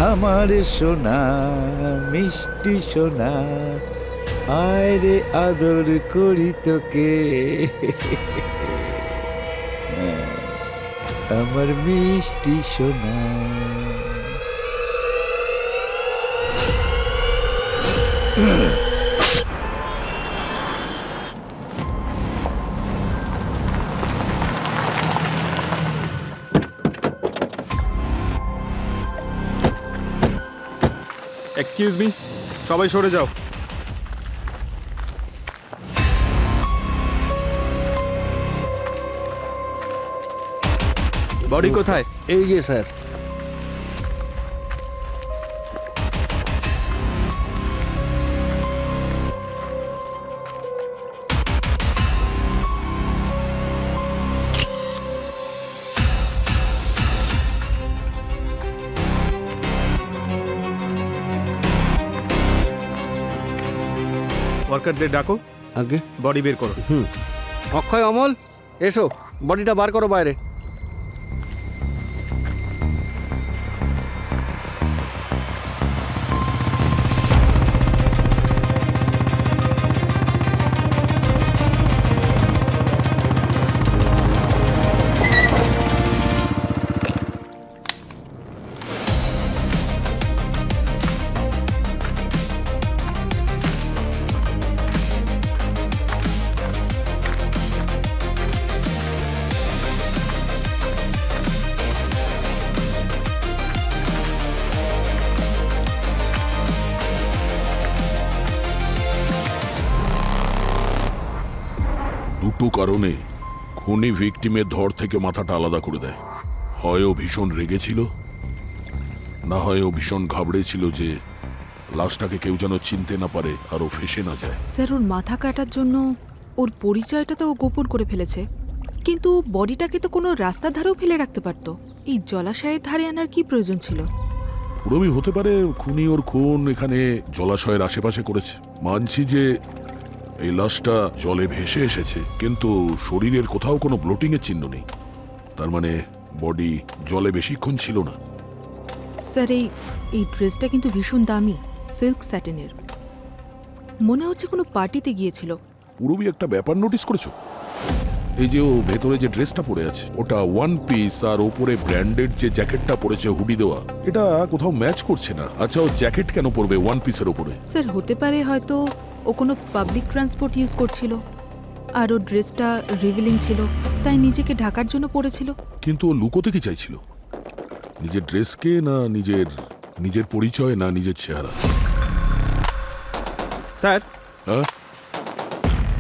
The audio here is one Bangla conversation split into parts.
আমার সোনা মিষ্টি সোনা, আয় রে আদর করি তোকে, আমার মিষ্টি সোনা। এক্সকিউজ মি, সবাই সরে যাও। বডি কোথায়? এই যে স্যার। ওয়ার্কারদের ডাকো, আগে বডি বের করো। অক্ষয়, অমল, এসো, বডিটা বার করো বাইরে। দুটো কারণে খুনি ভিকটিমের ধড় থেকে মাথাটা আলাদা করে দেয়। হয় ও ভীষণ রেগেছিল, না হয় ও ভীষণ ঘাবড়েছিল যে লাশটাকে কেউ যেন চিনতে না পারে আর ও ফেসে না যায়। স্যার, ওর মাথা কাটার জন্য ওর পরিচয়টা তো ও গোপন করে ফেলেছে, কিন্তু বডিটাকে তো কোনো রাস্তার ধারেও ফেলে রাখতে পারতো। এই জলাশয়ের ধারে আনার কি প্রয়োজন ছিল? পুরোই হতে পারে খুনি ওর খুন এখানে জলাশয়ের আশেপাশে করেছে। মানছি যে এই লাশটা জলে ভেসে এসেছে, কিন্তু শরীরের কোথাও কোনো ব্লোটিং এর চিহ্ন নেই। তার মানে বডি জলে বেশিক্ষণ ছিল না। স্যার, এই ড্রেসটা কিন্তু ভীষণ দামি, সিল্ক স্যাটিনের। মনে হচ্ছে কোনো পার্টিতে গিয়েছিল। পুরোই একটা ব্যাপার নোটিস করেছো? এই যে ও ভেতরে যে ড্রেসটা পরে আছে ওটা ওয়ান পিস, আর ওপরে ব্র্যান্ডেড যে জ্যাকেটটা পরেছে হুডি দেওয়া, এটা কোথাও ম্যাচ করছে না। আচ্ছা, ও জ্যাকেট কেন পরবে ওয়ান পিসের ওপরে? স্যার, হতে পারে হয়তো ও কোনো পাবলিক ট্রান্সপোর্ট ইউজ করছিল, আর ও ড্রেসটা রিভিলিং ছিল, তাই নিজেকে ঢাকার জন্য পরেছিল। কিন্তু ও লুকোতে কি চাইছিল? নিজের ড্রেসকে, না নিজের পরিচয়, না নিজের চেহারা? স্যার, হ্যাঁ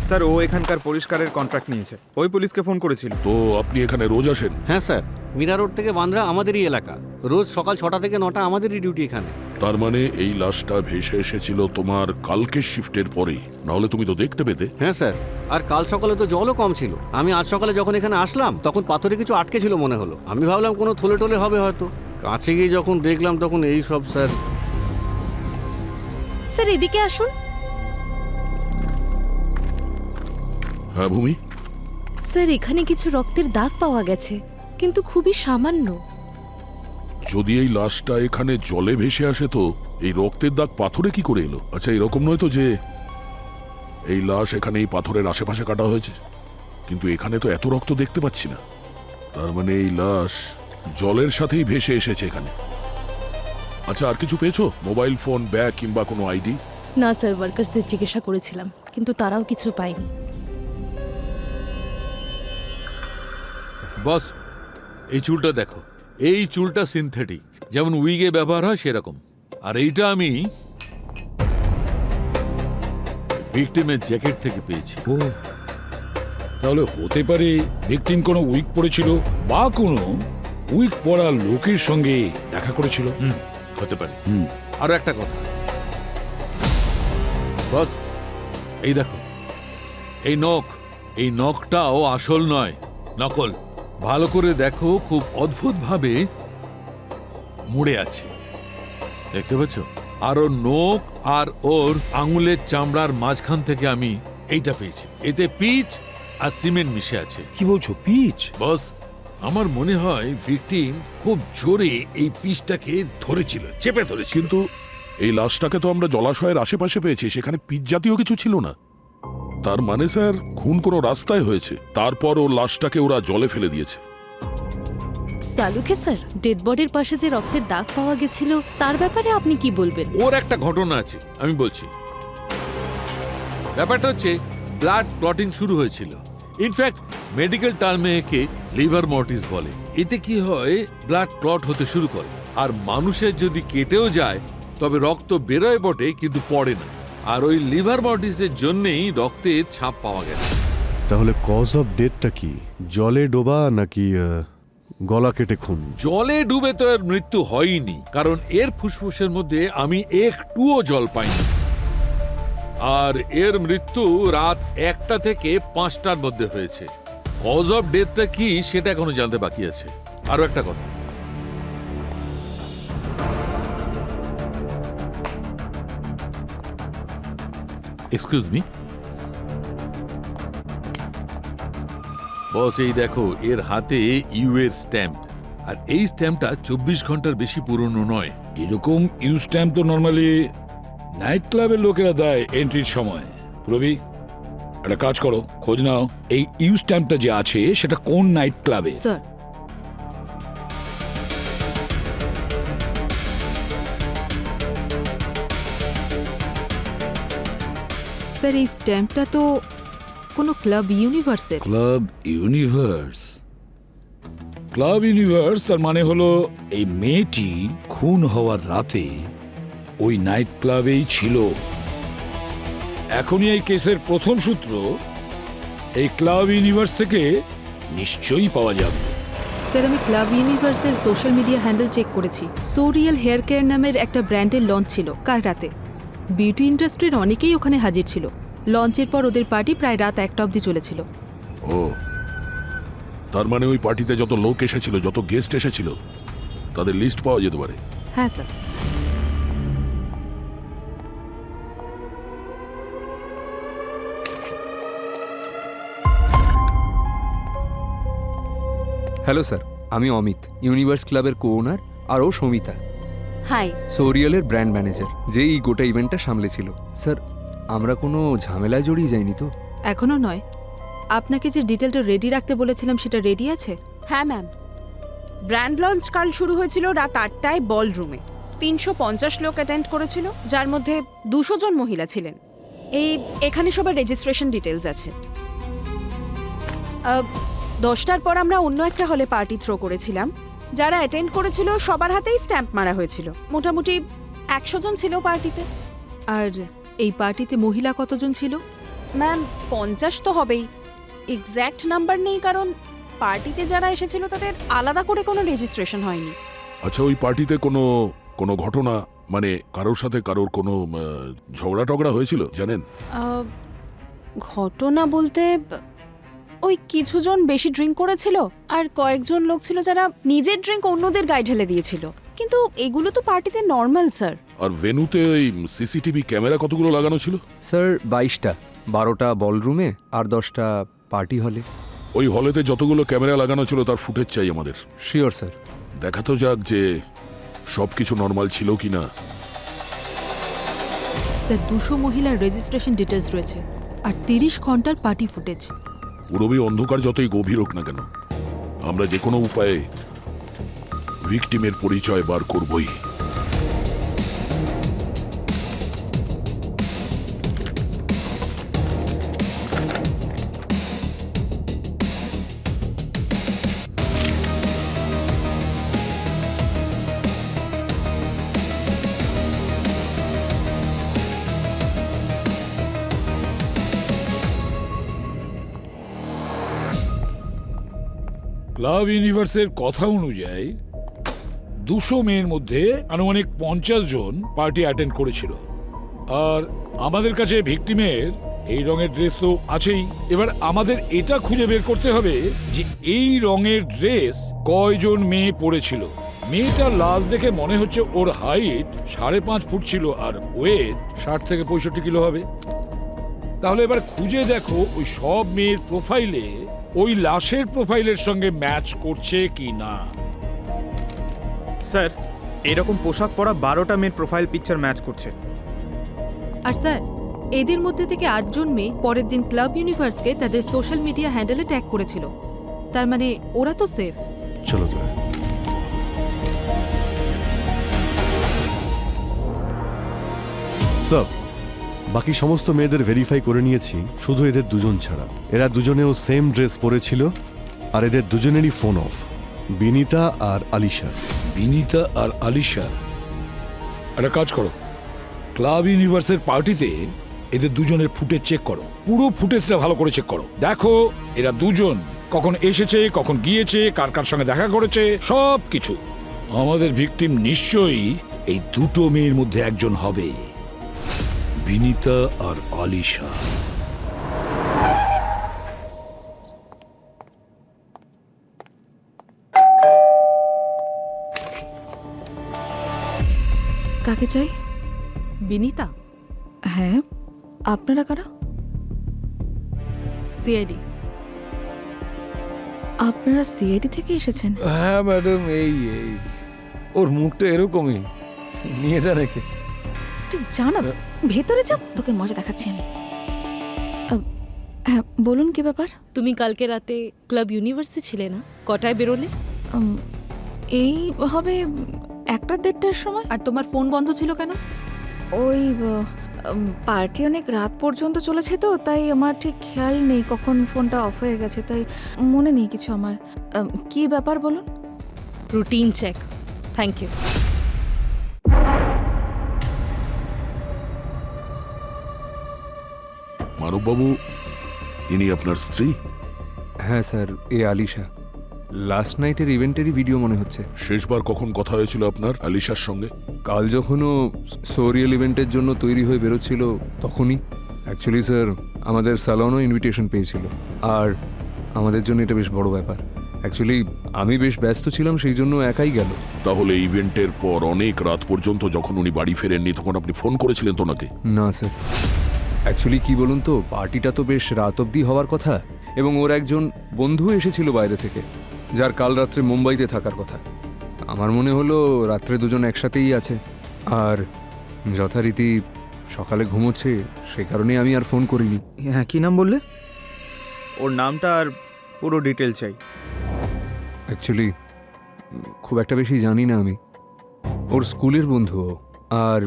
স্যার, ও এখানকার পরিষ্কারের কন্ট্রাক্ট নিয়েছে। ওই পুলিশকে ফোন করেছিল। তো আপনি এখানে রোজ আসেন? হ্যাঁ স্যার, মীরা রোড থেকে বান্দ্রা আমাদেরই এলাকা। রোজ সকাল 6টা থেকে 9টা আমাদেরই ডিউটি এখানে। তার মানে এই লাশটা ভেসে এসেছিল তোমার কালকের শিফটের পরেই, নাহলে তুমি তো দেখতে পেতে। হ্যাঁ স্যার, আর কাল সকালে তো জলও কম ছিল। আমি আজ সকালে যখন এখানে আসলাম তখন পাথরে কিছু আটকে ছিল মনে হলো। আমি ভাবলাম কোনো থলে টলে হবে হয়তো। কাছে গিয়ে যখন দেখলাম তখন এই সব। স্যার, স্যার এদিকে আসুন। হ্যাঁ ভূমি, স্যার, এখানে কিছু রক্তের দাগ পাওয়া গেছে, কিন্তু খুবই সামান্য। যদি এই লাশটা এখানে জলে ভেসে আসে তো এই রক্তের দাগ পাথরে কি করে এলো? আচ্ছা, এরকম নয় তো যে এই লাশ এখানে এই পাথরের আশেপাশে কাটা হয়েছে? কিন্তু এখানে তো এত রক্ত দেখতে পাচ্ছি না। তার মানে এই লাশ জলের সাথেই ভেসে এসেছে এখানে। আচ্ছা, আর কিছু পেয়েছো? মোবাইল ফোন, ব্যাগ কিংবা কোনো আইডি? না স্যার, ওয়ার্কার্সদের জিজ্ঞাসা করেছিলাম, কিন্তু তারাও কিছু পায়নি। বস, এই চুলটা দেখো। এই চুলটা সিনথেটিক, যেমন উইগে ব্যবহার হয় সেরকম। আর এইটা আমি ভিকটিমের জ্যাকেট থেকে পেয়েছি। ও, তাহলে হতে পারে ভিকটিম কোনো উইক পরেছিল বা কোনো উইক পরা লোকের সঙ্গে দেখা করেছিল। হতে পারে। আরো একটা কথা বস, এই দেখো, এই নখটাও আসল নয়, নকল। ভালো করে দেখো, খুব অদ্ভুত ভাবে মুড়ে আছে, দেখতে পাচ্ছ? আর ওর নখ আর ওর আঙুলের চামড়ার মাঝখান থেকে আমি এইটা পেয়েছি। এতে পিচ আর সিমেন্ট মিশে আছে। কি বলছো, পিচ? বস, আমার মনে হয় ভিকটিম খুব জোরে এই পিসটাকে ধরেছিল, চেপে ধরেছিল। কিন্তু এই লাশটাকে তো আমরা জলাশয়ের আশেপাশে পেয়েছি, সেখানে পিচ জাতীয় কিছু ছিল না। তার মানে স্যার খুন কোনো রাস্তায় হয়েছে, তারপর ও লাশটাকে ওরা জলে ফেলে দিয়েছে। সালুকে স্যার, ডেড বডির পাশে যে রক্তের দাগ পাওয়া গেছিল তার ব্যাপারে আপনি কি বলবেন? ওর একটা ঘটনা আছে, আমি বলছি। ব্যাপারটা হচ্ছে ব্লাড ক্লটিং শুরু হয়েছিল। ইনফ্যাক্ট মেডিকেল টার্মে একে লিভার মর্টিস বলে। এতে কি হয়, ব্লাড ক্লট হতে শুরু করে, আর মানুষের যদি কেটেও যায় তবে রক্ত বেরোয় বটে কিন্তু পড়ে না। আর ওই লিভার মর্টিসের জন্যেই রক্তের ছাপ পাওয়া গেছে। তাহলে কজ অফ ডেথটা কি? জলে ডোবা নাকি গলা কেটে খুন? জলে ডুবে তো এর মৃত্যু হয়নি, কারণ এর ফুসফুসের মধ্যে আমি একটুও জল পাইনি। আর এর মৃত্যু রাত 1টা থেকে 5টার মধ্যে হয়েছে। কজ অফ ডেথটা কি সেটা এখনো জানতে বাকি আছে। আরো একটা কথা, এক্সকিউজ মি বস, এই দেখো এর হাতে ইউ এর স্ট্যাম্প, আর এই স্ট্যাম্পটা 24 ঘন্টার বেশি পুরনো নয়। এরকম ইউ স্ট্যাম্প তো নর্মালি নাইট ক্লাবের লোকেরা দেয় এন্ট্রির সময়। রবি, একটা কাজ করো, খোঁজ নাও এই ইউ স্ট্যাম্পটা যে আছে সেটা কোন নাইট ক্লাবে। স্যার, স্যার এই স্ট্যাম্পটা তো কোনো ক্লাব ইউনিভার্সের। Club universe? ক্লাব ইউনিভার্স তার মানে হলো এই মেয়েটি খুন হওয়ার রাতে ওই নাইট ক্লাবেই ছিল। এখনই এই কেসের প্রথম সূত্র এই ক্লাব ইউনিভার্স থেকে নিশ্চয়ই পাওয়া যাবে। স্যার, আমি ক্লাব ইউনিভার্সের সোশ্যাল মিডিয়া হ্যান্ডেল চেক করেছি। সোরিয়াল হেয়ার কেয়ার নামের একটা ব্র্যান্ডের লঞ্চ ছিল কাল রাতে। বিউটি ইন্ডাস্ট্রির অনেকেই ওখানে হাজির ছিল। লঞ্চের পর ওদের পার্টি প্রায় রাত 1টা অবধি চলেছিল। ও, তার মানে ওই পার্টিতে যত লোক এসেছিল, যত গেস্ট এসেছিল, তাদের লিস্ট পাওয়া যেতে পারে। হ্যাঁ স্যার। হ্যালো স্যার, আমি অমিত, ইউনিভার্স ক্লাবের কো ওনার, আর ও সমিতা, হাই। সোরিয়ালের ব্র্যান্ড ম্যানেজার, যে এই গোটা ইভেন্টটা সামলেছিল। স্যার, আমরা কোনো ঝামেলায় জড়িয়ে যাইনি তো? এখনো নয়। আপনাকে যে ডিটেলটা রেডি রাখতে বলেছিলাম সেটা রেডি আছে? হ্যাঁ ম্যাম, ব্র্যান্ড লঞ্চ কাল শুরু হয়েছিল রাত 8টায় বল রুমে। 350 লোক অ্যাটেন্ড করেছিল, যার মধ্যে 200 জন মহিলা ছিলেন। এখানে সবার রেজিস্ট্রেশন ডিটেলস আছে। 10টার পর আমরা অন্য একটা হলে পার্টি থ্রো করেছিলাম। যারা অ্যাটেন্ড করেছিল সবার হাতেই স্ট্যাম্প মারা হয়েছিল। মোটামুটি 100 জন ছিল পার্টিতে। আর এই পার্টিতে মহিলা কতজন ছিল? ম্যাম 50 তো হবেই। এক্স্যাক্ট নাম্বার নেই, কারণ পার্টিতে যারা এসেছিল তাদের আলাদা করে কোনো রেজিস্ট্রেশন হয়নি। আচ্ছা, ওই পার্টিতে কোনো কোনো ঘটনা, মানে কারোর সাথে কারোর কোনো ঝগড়া টগড়া হয়েছিল জানেন? ঘটনা বলতে ওই কিছুজন বেশি ড্রিঙ্ক করেছিল, আর কয়েকজন লোক ছিল যারা নিজের ড্রিঙ্ক অন্যদের গায়ে ঢেলে দিয়েছিল। কিন্তু এগুলো তো পার্টিতে নর্মাল স্যার। আর ভেন্যুতে ওই সিসিটিভি ক্যামেরা কতগুলো লাগানো ছিল? স্যার 22টা, 12টা বলরুমে আর 10টা পার্টি হলে। ওই হলেতে যতগুলো ক্যামেরা লাগানো ছিল তার ফুটেজ চাই আমাদের। Sure sir. দেখা তো যাক যে সবকিছু নর্মাল ছিল কিনা। স্যার 200 মহিলার রেজিস্ট্রেশন ডিটেলস রয়েছে আর 30 ঘন্টার পার্টি ফুটেজ। পুরবি অন্ধকার যতই গভীর হোক না কেন, আমরা যে কোনো উপায়ে ভিকটিমের পরিচয় বার করবই। ক্লাব ইউনিভার্সের কথা অনুযায়ী 200 মেয়ের মধ্যে আনুমানিক 50 জন পার্টি অ্যাটেন্ড করেছিল। আর আমাদের কাছে ভিকটিমের এই রঙের ড্রেস তো আছেই। এবার আমাদের এটা খুঁজে বের করতে হবে যে এই রঙের ড্রেস কয়জন মেয়ে পরেছিল। মেয়েটার লাশ দেখে মনে হচ্ছে ওর হাইট 5.5 ফুট ছিল আর ওয়েট 60 থেকে 65 কিলো হবে। তাহলে এবার খুঁজে দেখো ওই সব মেয়ের প্রোফাইলে ওই লাশের প্রোফাইলের সঙ্গে ম্যাচ করছে কি না। স্যার এরকম পোশাক পরা 12টা মেয়ের প্রোফাইল পিকচার ম্যাচ করছে। আর স্যার, এদের মধ্যে থেকে 8 জন মেয়ে পরের দিন ক্লাব ইউনিভার্সকে তাদের সোশ্যাল মিডিয়া হ্যান্ডেলে ট্যাগ করেছিল। তার মানে ওরা তো সেফ। চলো তো। স্যার, বাকি সমস্ত মেয়েদের ভেরিফাই করে নিয়েছি, শুধু এদের দুজন ছাড়া। এরা দুজনেও সেম ড্রেস পরেছিল, আর এদের দুজনেরই ফোন অফ, বিনিতা আর আলিশা। বিনিতা আর আলিশার। একটা কাজ করো, ক্লাব ইউনিভার্সের পার্টিতে এদের দুজনের ফুটেজ চেক করো, পুরো ফুটেজটা ভালো করে চেক করো। দেখো এরা দুজন কখন এসেছে, কখন গিয়েছে, কার কার সঙ্গে দেখা করেছে, সব কিছু। আমাদের ভিকটিম নিশ্চয়ই এই দুটো মেয়ের মধ্যে একজন হবে, বিনিতা আর আলিশা। কাকে চাই? বিনিতা? হ্যাঁ, আপনারা কারা? সিআইডি। আপনারা সিআইডি থেকে এসেছেন? হ্যাঁ ম্যাডাম, এই ওর মুখটা এরকমই, নিয়ে যান একে। তুই জানা, ভেতরে যা, তোকে মজা দেখাচ্ছি আমি। হ্যাঁ বলুন, কি ব্যাপার? তুমি কালকে রাতে ক্লাব ইউনিভার্সে ছিলে না? কটায় বেরোলে? এই হবে 1-1:30টার সময়। আর তোমার ফোন বন্ধ ছিল কেন? ওই পার্টি অনেক রাত পর্যন্ত চলেছে তো, তাই আমার ঠিক খেয়াল নেই কখন ফোনটা অফ হয়ে গেছে, তাই মনে নেই কিছু আমার। কি ব্যাপার বলুন? Routine check. Thank you. মানববাবু, ইনি আপনার স্ত্রী? হ্যাঁ স্যার, এ আলিশা। লাস্ট নাইটের ইভেন্টেরই ভিডিও মনে হচ্ছে। শেষবার কখন কথা হয়েছিল আপনার আলিশার সঙ্গে? কাল যখনও সোরিয়াল ইভেন্টের জন্য তৈরি হয়ে বেরোচ্ছিল তখনই। অ্যাকচুয়ালি স্যার, আমাদের স্যালনও ইনভিটেশন পেয়েছিল, আর আমাদের জন্য এটা বেশ বড় ব্যাপার। অ্যাকচুয়ালি আমি বেশ ব্যস্ত ছিলাম, সেই জন্য একাই গেল। তাহলে ইভেন্টের পর অনেক রাত পর্যন্ত যখন উনি বাড়ি ফেরেননি, তখন আপনি ফোন করেছিলেন তো ওনাকে? না স্যার, অ্যাকচুয়ালি কি বলুন তো, পার্টিটা তো বেশ রাত অবধি হওয়ার কথা, এবং ওর একজন বন্ধু এসেছিল বাইরে থেকে, যার কাল রাত্রে মুম্বাইতে থাকার কথা। আমার মনে হলো রাত্রে দুজন একসাথেই আছে, আর যথারীতি সকালে ঘুমোচ্ছে, সে কারণে আমি আর ফোন করিনি। হ্যাঁ, কি নাম বললে? ওর নামটা আর পুরো ডিটেল চাই। অ্যাকচুয়ালি খুব একটা বেশি জানি না আমি। ওর স্কুলের বন্ধু, আর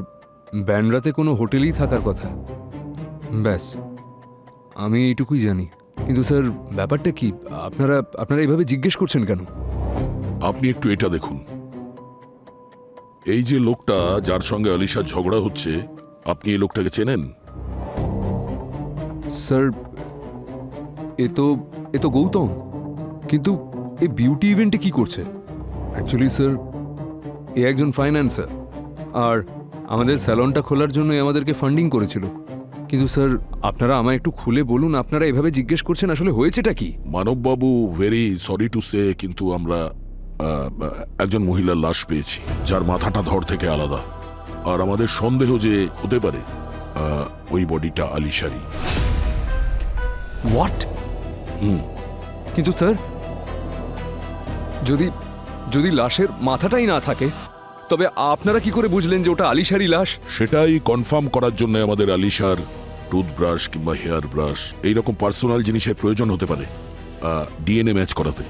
ব্যান্ডরাতে কোনো হোটেলেই থাকার কথা, ব্যাস আমি এইটুকুই জানি। কিন্তু স্যার, ব্যাপারটা কি? আপনারা এইভাবে জিজ্ঞেস করছেন কেন? আপনি একটু এটা দেখুন, এই যে লোকটা যার সঙ্গে আলিশার ঝগড়া হচ্ছে, আপনি এই লোকটাকে চেনেন? স্যার, এ তো গৌতম, কিন্তু এই বিউটি ইভেন্টে কি করছে? অ্যাকচুয়ালি স্যার, এ একজন ফাইন্যান্সার, আর আমাদের স্যালনটা খোলার জন্য আমাদেরকে ফান্ডিং করেছিল। কিন্তু স্যার, আপনারা আমায় একটু খুলে বলুন, আপনারা এভাবে জিজ্ঞেস করছেন, আসলে হয়েছেটা কি? মানববাবু, ভেরি সরি টু সে, কিন্তু আমরা একজন মহিলার লাশ পেয়েছি, যার মাথাটা ধড় থেকে আলাদা, আর আমাদের সন্দেহ যে হতে পারে ওই বডিটা আলিশারি। হোয়াট? কিন্তু স্যার, যদি লাশের মাথাটাই না থাকে, তবে আপনারা কি করে বুঝলেন যে ওটা আলিশারি লাশ? সেটাই কনফার্ম করার জন্য আমাদের আলিশার টুথব্রাশ কিংবা হেয়ার ব্রাশ, এইরকম পার্সোনাল জিনিসের প্রয়োজন হতে পারে ডিএনএ ম্যাচ করাতে।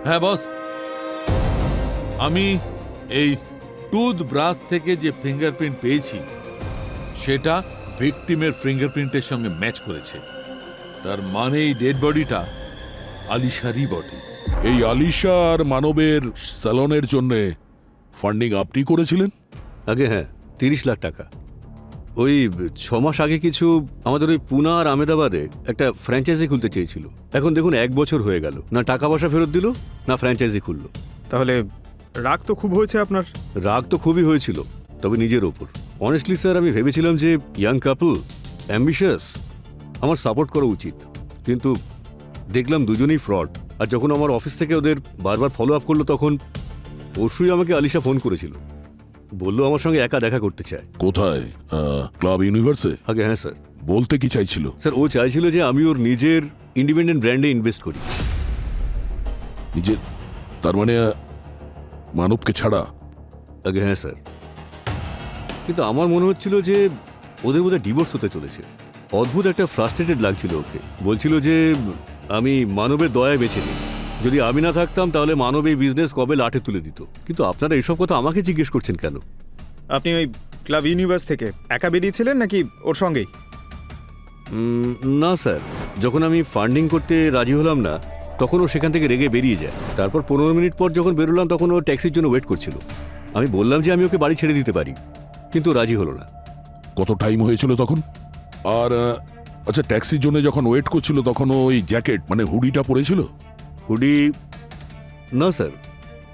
হ্যাঁ বস, আমি এই টুথব্রাশ থেকে যে ফিঙ্গারপ্রিন্ট পেয়েছি সেটা ভিকটিমের ফিঙ্গারপ্রিন্টের সঙ্গে ম্যাচ করেছে। তার মানে এই ডেড বডিটা আলিশারি বডি। এই আলিশা আর মানবের স্যালনের জন্য ফান্ডিং আপনি করেছিলেন? আগে হ্যাঁ, 30 লাখ টাকা। ওই 6 মাস আগে কিছু আমাদের ওই পুনা আর আহমেদাবাদে একটা ফ্র্যাঞ্চাইজি খুলতে চেয়েছিল। এখন দেখুন 1 বছর হয়ে গেল, না টাকা পয়সা ফেরত দিল না ফ্র্যাঞ্চাইজি খুললো। তাহলে রাগ তো খুব হয়েছে আপনার। রাগ তো খুবই হয়েছিল, তবে নিজের ওপর। অনেস্টলি স্যার, আমি ভেবেছিলাম যে ইয়াং কাপল, অ্যাম্বিশাস, আমার সাপোর্ট করা উচিত, কিন্তু দেখলাম দুজনেই ফ্রড। আর যখন আমার অফিস থেকে ওদের বারবার ফলো আপ করলো, তখন পরশুই আমাকে আলিশা ফোন করেছিল, বললো আমার সঙ্গে একা দেখা করতে চায়। কোথায়? ক্লাব ইউনিভার্সে? আগে হ্যাঁ স্যার। বলতে কি চাইছিল? স্যার ও চাইছিল যে আমি ওর নিজের ইন্ডিপেন্ডেন্ট ব্র্যান্ডে ইনভেস্ট করি। নিজের? তার মানে মানবকে ছাড়া? আগে হ্যাঁ স্যার, কিন্তু আমার মনে হচ্ছিল যে ওদের বোধহয় ডিভোর্স হতে চলেছে। অদ্ভুত একটা ফ্রাস্ট্রেটেড লাগছিল ওকে। বলছিল যে আমি মানবের দয়ায় বেঁচে নিই, যদি আমি না থাকতাম তাহলে মানব এই বিজনেস কবে লাটে তুলে দিত। কিন্তু আপনারা এসব কথা আমাকে জিজ্ঞেস করছেন কেন? আপনি ওই ক্লাব ইউনিভার্স থেকে একা বেরিয়েছিলেন নাকি ওর সঙ্গেই? না স্যার, যখন আমি ফান্ডিং করতে রাজি হলাম না, তখন ও সেখান থেকে রেগে বেরিয়ে যায়। তারপর 15 মিনিট পর যখন বেরোলাম, তখন ও ট্যাক্সির জন্য ওয়েট করছিল। আমি বললাম যে আমি ওকে বাড়ি ছেড়ে দিতে পারি, কিন্তু রাজি হলো না। কত টাইম হয়েছিল তখন? আর আচ্ছা, ট্যাক্সির জন্য যখন ওয়েট করছিল তখন ওই জ্যাকেট মানে হুডিটা পরেছিল? হুডি? না স্যার,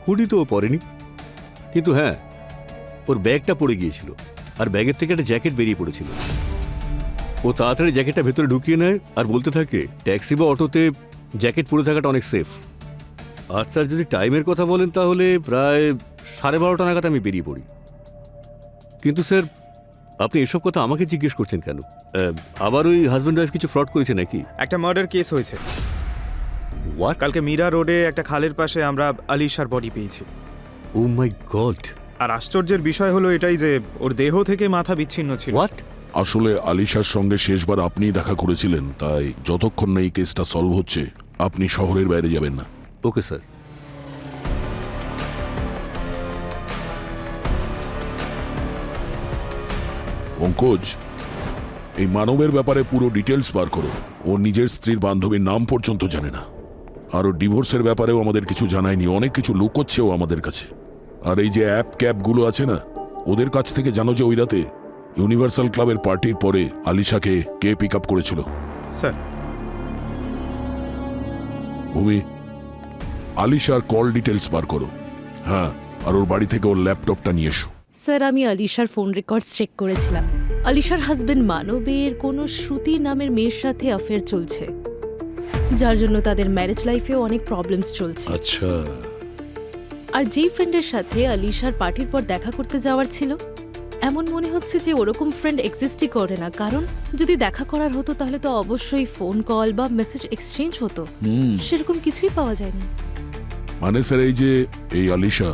হুডি তো ও পরেনি, কিন্তু হ্যাঁ ওর ব্যাগটা পড়ে গিয়েছিল, আর ব্যাগের থেকে একটা জ্যাকেট বেরিয়ে পড়েছিল। ও তাড়াতাড়ি জ্যাকেটটা ভেতরে ঢুকিয়ে নেয় আর বলতে থাকে ট্যাক্সি বা অটোতে জ্যাকেট পরে থাকাটা অনেক সেফ। আর স্যার, যদি টাইমের কথা বলেন তাহলে প্রায় 12:30 নাগাদ আমি বেরিয়ে পড়ি। কিন্তু স্যার, আপনি এসব কথা আমাকে জিজ্ঞেস করছেন কেন? আবার ওই হাজব্যান্ড ওয়াইফ কিছু ফ্রড করেছে নাকি? একটা মার্ডার কেস হয়েছে। হোয়াট? কালকে মীরা রোডে একটা খালের পাশে আমরা আলিশার বডি পেয়েছি। ও মাই গড! আর আশ্চর্যের বিষয় হলো এটাই যে ওর দেহ থেকে মাথা বিচ্ছিন্ন ছিল। হোয়াট? আসলে আলিশার সঙ্গে শেষবার আপনিই দেখা করেছিলেন, তাই যতক্ষণ না এই কেসটা সলভ হচ্ছে আপনি শহরের বাইরে যাবেন না। Okay sir. পঙ্কজ, এই মানবের ব্যাপারে পুরো ডিটেলস বার করো। ও নিজের স্ত্রীর বান্ধবীর নাম পর্যন্ত জানে না, আর ও ডিভোর্সের ব্যাপারেও আমাদের কিছু জানায়নি। অনেক কিছু লুকোচ্ছেও আমাদের কাছে। আর এই যে অ্যাপ ক্যাবগুলো আছে না, ওদের কাছ থেকে জানো যে ওই রাতে ইউনিভার্সাল ক্লাবের পার্টির পরে আলিশাকে কে পিক আপ করেছিল? স্যার, ভূমি, আলিশার কল ডিটেলস বার করো। হ্যাঁ, আর ওর বাড়ি থেকে ওর ল্যাপটপটা নিয়ে এসো। স্যার, আমি আলিশার ফোন রেকর্ডস চেক করেছিলাম। আলিশার হাজবেন্ড মানবের কোনো শ্রুতি নামের মেয়ের সাথে অ্যাফেয়ার চলছে, যার জন্য তাদের ম্যারেজ লাইফেও অনেক প্রবলেমস চলছে। আচ্ছা, আর যেই ফ্রেন্ডের সাথে আলিশার পার্টির পর দেখা করতে যাওয়ার ছিল, এমন মনে হচ্ছে যে ওরকম ফ্রেন্ড এক্সিস্টই করে না। কারণ যদি দেখা করার হতো তাহলে তো অবশ্যই ফোন কল বা মেসেজ এক্সচেঞ্জ হতো, সেরকম কিছুই পাওয়া যায়নি। মানে স্যার, এই যে এই আলিশা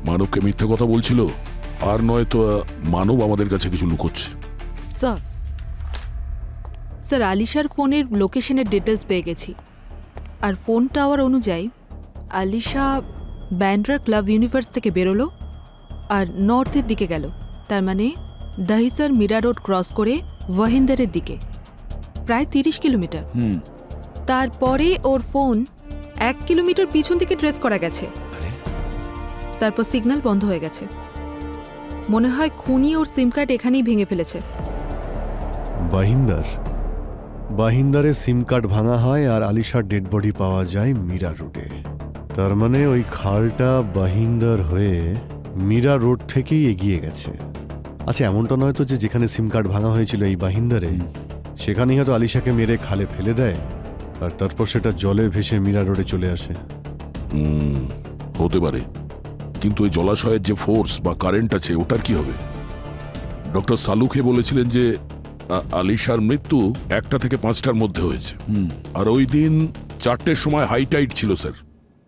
মানবকে মিথ্যে কথা বলছিল, আর নয় তো মানব আমাদের কাছে কিছু লুকোচ্ছে। স্যার, আলিশার ফোনের লোকেশনের ডিটেলস পেয়ে গেছি, আর ফোন টাওয়ার অনুযায়ী আলিশা ব্যান্ড্রা ক্লাব ইউনিভার্স থেকে বেরোলো আর নর্থের দিকে গেল। তার মানে দহিসর মীরা রোড ক্রস করে ওয়াহিন্দারের দিকে, প্রায় 30 কিলোমিটার। তারপরে ওর ফোন 1 কিলোমিটার পিছন থেকে ট্রেস করা গেছে, তারপর সিগন্যাল বন্ধ হয়ে গেছে। মনে হয় খুনি ওর সিম কার্ড এখানেই ভেঙে ফেলেছে। বাহিন্দারে সিম কার্ড ভাঙা হয় আর আলিশার ডেড বডি পাওয়া যায় মীরা রোডে। তার মানে ওই খালটা বাহিন্দার হয়ে মীরা রোড থেকেই এগিয়ে গেছে। আচ্ছা, এমনটা নয় তো যে যেখানে সিম কার্ড ভাঙা হয়েছিল এই বাহিন্দারে, সেখানেই হয়তো আলিশাকে মেরে খালে ফেলে দেয় আর তারপর সেটা জলে ভেসে মীরা রোডে চলে আসে? হতে পারে, কিন্তু ওই জলাশয়ের যে ফোর্স বা কারেন্ট আছে ওটার কি হবে? ডক্টর সালুকে বলেছিলেন যে আলিশার মৃত্যু 1টা থেকে 5টার মধ্যে হয়েছে, আর ওই দিন 4টের সময় হাই টাইড ছিল স্যার।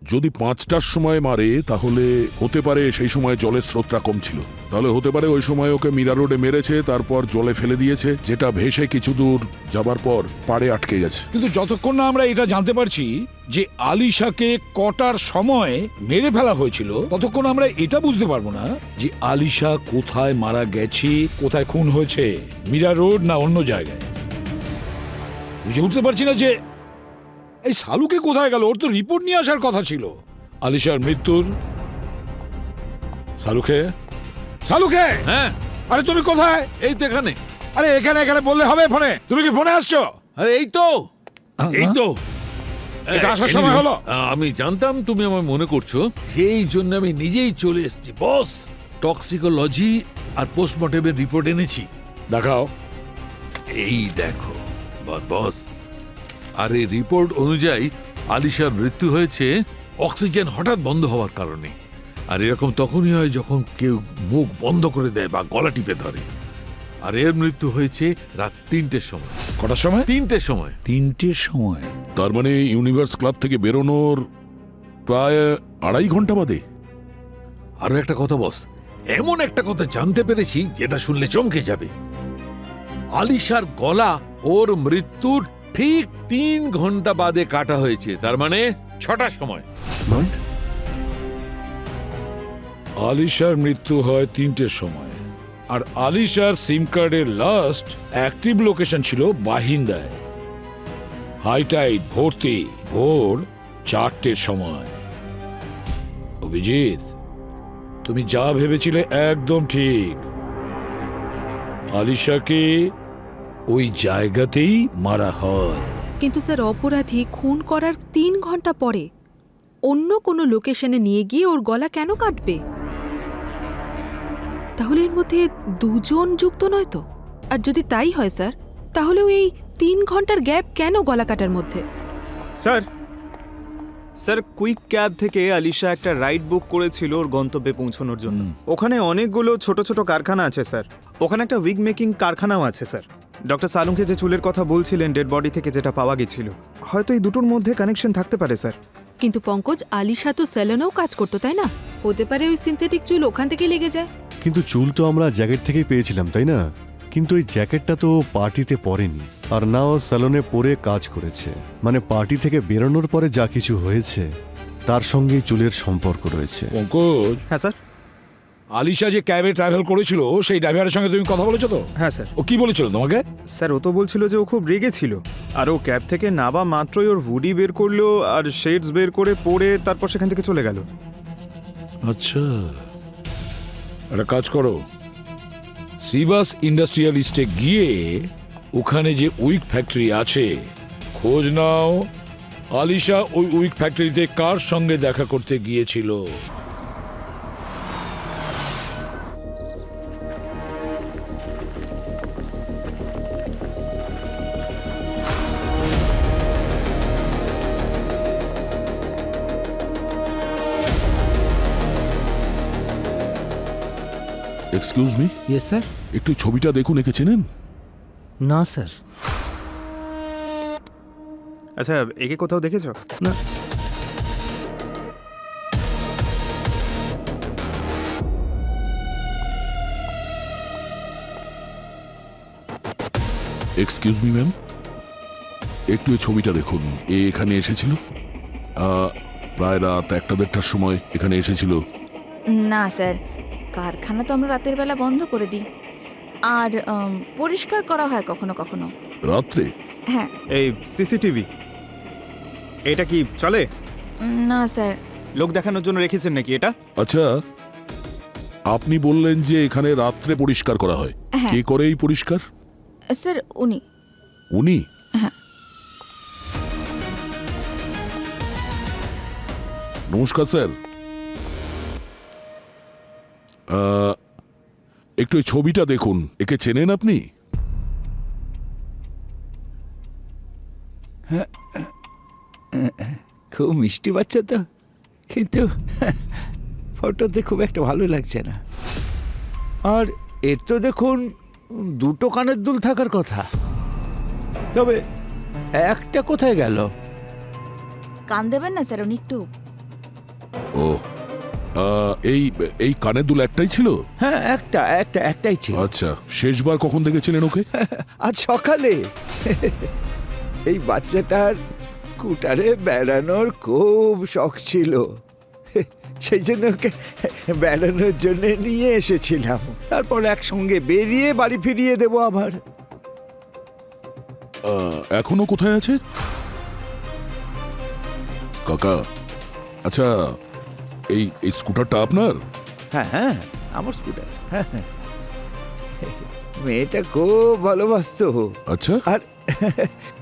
যদি 5টার সময় মারে তাহলে হতে পারে সেই সময় জলের স্রোতটা কম ছিল, তাহলে হতে পারে ওই সময় ওকে মীরা রোডে মেরেছে, তারপর জলে ফেলে দিয়েছে, যেটা ভেসে কিছু দূর যাবার পর পাড়ে আটকে গেছে। কিন্তু যতক্ষণ না আমরা এটা জানতে পারছি যে আলিশাকে কটার সময় মেরে ফেলা হয়েছিল, ততক্ষণ আমরা এটা বুঝতে পারবো না যে আলিশা কোথায় মারা গেছে, কোথায় খুন হয়েছে, মীরা রোড না অন্য জায়গায়। বুঝে উঠতে পারছি না যে এই শালুকে কোথায় গেল? ওর তো রিপোর্ট নিয়ে আসার কথা ছিল আলিশার মৃত্যুর। শালুকে, শালুকে, হ্যাঁ, আরে তুমি কোথায়? এই তো এখানে। আরে এখানে এখানে বললে হবে ফোনে? তুমি কি ফোনে আসছো? আরে এই তো, এই তো। এটা আসার সময় হলো? আমি জানতাম তুমি আমার মনে করছো, সেই জন্য আমি নিজেই চলে এসেছি বস। টক্সিকোলজি আর পোস্টমর্টেমের রিপোর্ট এনেছি। দেখাও। এই দেখো বস, আর এই রিপোর্ট অনুযায়ী আলিশার মৃত্যু হয়েছে অক্সিজেন হঠাৎ বন্ধ হওয়ার কারণে। আর এরকম তখনই হয় যখন কেউ মুখ বন্ধ করে দেয় বা গলা টিপে ধরে। আর এর মৃত্যু হয়েছে রাত 3টের সময়। কটার সময়? 3টের সময়। 3টের সময়? তার মানে ইউনিভার্স ক্লাব থেকে বেরোনোর প্রায় 2.5 ঘন্টা বাদে। আরো একটা কথা বস, এমন একটা কথা জানতে পেরেছি যেটা শুনলে চমকে যাবে। আলিশার গলা ওর মৃত্যুর ঠিক 3 ঘন্টা বাদে কাটা হয়েছে, তার মানে 6টার সময়। আলিশার মৃত্যু হয় 3টের সময়, আর আলিশার সিম কার্ডের লাস্ট অ্যাক্টিভ লোকেশন ছিল বাহিন্দায়। হাইটাইড ভর্তি ভোর 4টের সময়। অভিজিৎ, তুমি যা ভেবেছিলে একদম ঠিক। আলিশাকে ওই জায়গাতেই মারা হয়। কিন্তু স্যার অপরাধী খুন করার 3 ঘন্টা পরে অন্য কোনো লোকেশনে নিয়ে গিয়ে ওর গলা কেন কাটবে? তাহলে এর মধ্যে দুজন যুক্ত নয় তো? আর যদি তাই হয় স্যার, তাহলেও এই 3 ঘন্টার গ্যাপ কেন গলা কাটার মধ্যে? স্যার, কুইক ক্যাব থেকে আলিশা একটা রাইড বুক করেছিল ওর গন্তব্যে পৌঁছানোর জন্য। ওখানে অনেকগুলো ছোট ছোট কারখানা আছে স্যার। ওখানে একটা উইগ মেকিং কারখানাও আছে স্যার। ডক্টর সালুংকে যে চুলের কথা বলছিলেন ডেড বডি থেকে যেটা পাওয়া গেছিল, হয়তো এই দুটোর মধ্যে কানেকশন থাকতে পারে স্যার। কিন্তু পঙ্কজ, আলিশা তো সেলুনেও কাজ করতো, তাই না? হতে পারে ওই সিনথেটিক চুল ওখান থেকে লেগে যায়। কিন্তু চুল তো আমরা জ্যাকেট থেকেই পেয়েছিলাম, তাই না? কিন্তু ওই জ্যাকেটটা তো পার্টিতে পরেনি, আর না ও স্যালনে পরে কাজ করেছে। মানে পার্টি থেকে বেরোনোর পরে যা কিছু হয়েছে তার সঙ্গেই চুলের সম্পর্ক রয়েছে। পঙ্কজ। হ্যাঁ স্যার। আলিশা যে ক্যাবে ট্রাভেল করেছিল সেই ড্রাইভারের সঙ্গে তুমি কথা বলেছো তো? হ্যাঁ স্যার। ও কি বলেছিল তোমাকে? স্যার ও তো বলছিল যে ও খুব রেগে ছিল, আর ও ক্যাব থেকে নাবা মাত্রই ওর হুডি বের করলো আর শেডস বের করে পরে তারপর সেখান থেকে চলে গেল। আচ্ছা, একটা কাজ করো, শ্রীবাস ইন্ডাস্ট্রিয়ালিস্টে গিয়ে ওখানে যে উইক ফ্যাক্টরি আছে খোঁজ নাও। আলিশা ওই উইক ফ্যাক্টরিতে কার সঙ্গে দেখা করতে গিয়েছিল? Excuse me. Yes sir. একটু ছবিটা দেখুন, একে চেনেন? না স্যার। আচ্ছা, একে কোথাও দেখেছো? না। এক্সকিউজ মি ম্যাম, একটু এই ছবিটা দেখুন। এ এখানে এসেছিল প্রায় রাত 1-1:30টার সময় এখানে এসেছিল। না স্যার, কারখানা তো আমরা রাতের বেলা বন্ধ করে দিই, আর পরিষ্কার করা হয় কখনো কখনো রাত্রে। হ্যাঁ। এই সিসিটিভি এটা কি চলে? না স্যার। লোক দেখানোর জন্য রেখেছেন নাকি এটা? আচ্ছা, আপনি বললেন যে এখানে রাত্রে পরিষ্কার করা হয়। হ্যাঁ। কে করে এই পরিষ্কার? স্যার উনি। উনি? হ্যাঁ। নমস্কার স্যার। একটু এই ছবিটা দেখুন, একে চেনেন আপনি? খুব মিষ্টি বাচ্চা তো, কিন্তু ফটোতে খুব একটা ভালো লাগছে না। আর এর তো দেখুন 2টো কানের দুল থাকার কথা, তবে একটা কোথায় গেল? কান দেবেন না স্যার, উনি একটু। ও, এই এই কানের দুল একটাই ছিল? হ্যাঁ, একটাই ছিল। আচ্ছা, শেষবার কখন দেখেছিলেন ওকে? আজ সকালে। এই বাচ্চাটার স্কুটারে বেড়ানোর খুব শখ ছিল, সেই জন্য ওকে বেড়ানোর জন্য নিয়ে এসেছিলাম। তারপর একসঙ্গে বেরিয়ে বাড়ি ফিরিয়ে দেব আবার। এখনো কোথায় আছে? কাকা, আচ্ছা এই এই স্কুটারটা আপনার? হ্যাঁ হ্যাঁ, আমার স্কুটার। হ্যাঁ, হ্যাঁ। মেয়েটা খুব ভালোবাসতো, আচ্ছা, আর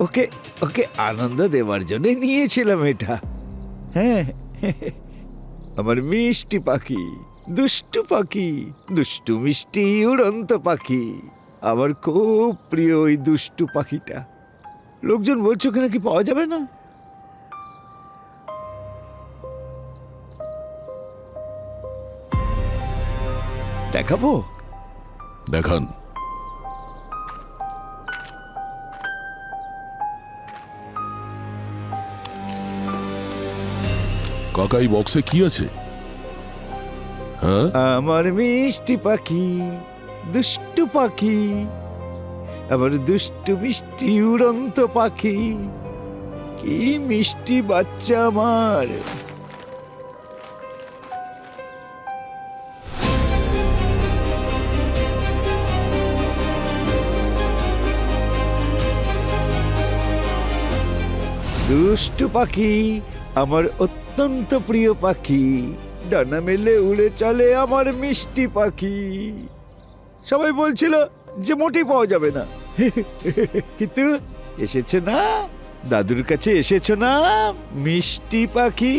ওকে ওকে আনন্দ দেওয়ার জন্য নিয়েছিলাম এটা। হ্যাঁ, আমার মিষ্টি পাখি, দুষ্টু পাখি, দুষ্টু মিষ্টি উড়ন্ত পাখি। আমার খুব প্রিয় ওই দুষ্টু পাখিটা। লোকজন বলছে ওখানে কি পাওয়া যাবে না? দেখাবো? দেখান। কাকা, এই বক্সে কি আছে? হ্যাঁ, আমার মিষ্টি পাখি, দুষ্টু পাখি, আমার দুষ্টু মিষ্টি উড়ন্ত পাখি, কি মিষ্টি বাচ্চা আমার। দুষ্টু পাখি, আমার অত্যন্ত প্রিয় পাখি, ডানা মেলে উড়ে চলে আমার মিষ্টি পাখি। সবাই বলছিল যে মোটেই পাওয়া যাবে না, কিন্তু এসেছে না, দাদুর কাছে এসেছো না মিষ্টি পাখি।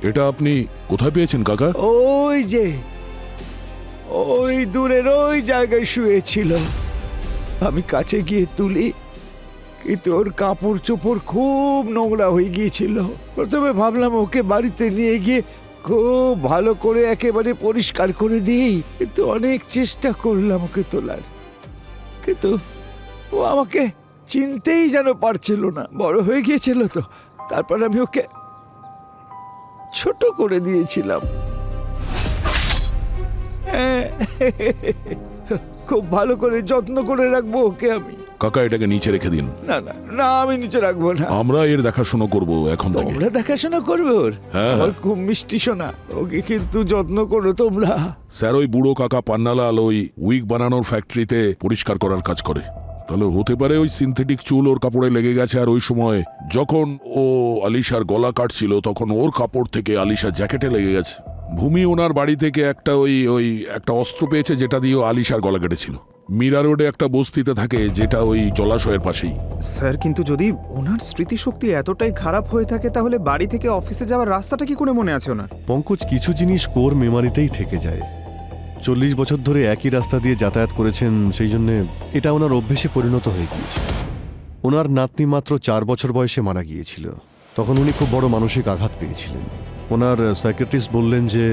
এটা আপনি কোথায় পেয়েছেন কাকা? ওই যে ওই দূরের ওই জায়গায় শুয়েছিল, আমি কাছে গিয়ে তুলি, কিন্তু ওর কাপড় চোপড় খুব নোংরা হয়ে গিয়েছিল। প্রথমে ভাবলাম ওকে বাড়িতে নিয়ে গিয়ে খুব ভালো করে একেবারে পরিষ্কার করে দিই, কিন্তু অনেক চেষ্টা করলাম ওকে তোলার, কিন্তু ও আমাকে চিনতেই যেন পারছিল না। বড় হয়ে গিয়েছিল তো, তারপর আমি ওকে ছোট করে দিয়েছিলাম। খুব ভালো করে যত্ন করে রাখবো ওকে আমি। কাকা, এটাকে নিচে রেখে দিন। না না না, আমি নিচে রাখবো না। আমরা এর দেখাশোনা করব এখন থেকে। তোমরা দেখাশোনা করবে ওর? হ্যাঁ, আমার হ্যাঁ। খুব মিষ্টি শোনা, ওকে কিন্তু যত্ন করো তোমরা। স্যার, ওই বুড়ো কাকা পান্নালাল ওই উইক বানানোর ফ্যাক্টরিতে পরিষ্কার করার কাজ করে। তাহলে হতে পারে ওই সিনথেটিক চুল ওর কাপড়ে লেগে গেছে, আর ওই সময় যখন ও আলিশার গলা কাটছিল তখন ওর কাপড় থেকে আলিশার জ্যাকেটে লেগে গেছে। ভূমি ওনার বাড়ি থেকে একটা ওই একটা অস্ত্র পেয়েছে যেটা দিয়ে ও আলিশার গলা কেটেছিল। মীরা রোডে একটা বস্তিতে থাকে যেটা ওই জলাশয়ের পাশেই। স্যার, কিন্তু যদি ওনার স্মৃতিশক্তি এতটাই খারাপ হয়ে থাকে তাহলে বাড়ি থেকে অফিসে যাওয়ার রাস্তাটা কি করে মনে আছে ওনার? পঙ্কজ, কিছু জিনিস কোর মেমারিতেই থেকে যায়। 40 বছর ধরে একই রাস্তা দিয়ে যাতায়াত করেছেন, সেই জন্য এটা ওনার অভ্যেসে পরিণত হয়ে গিয়েছে। ওনার নাতনি মাত্র 4 বছর বয়সে মারা গিয়েছিল, তখন উনি খুব বড় মানসিক আঘাত পেয়েছিলেন। ওনার সাইকিয়াট্রিস্ট বললেন যে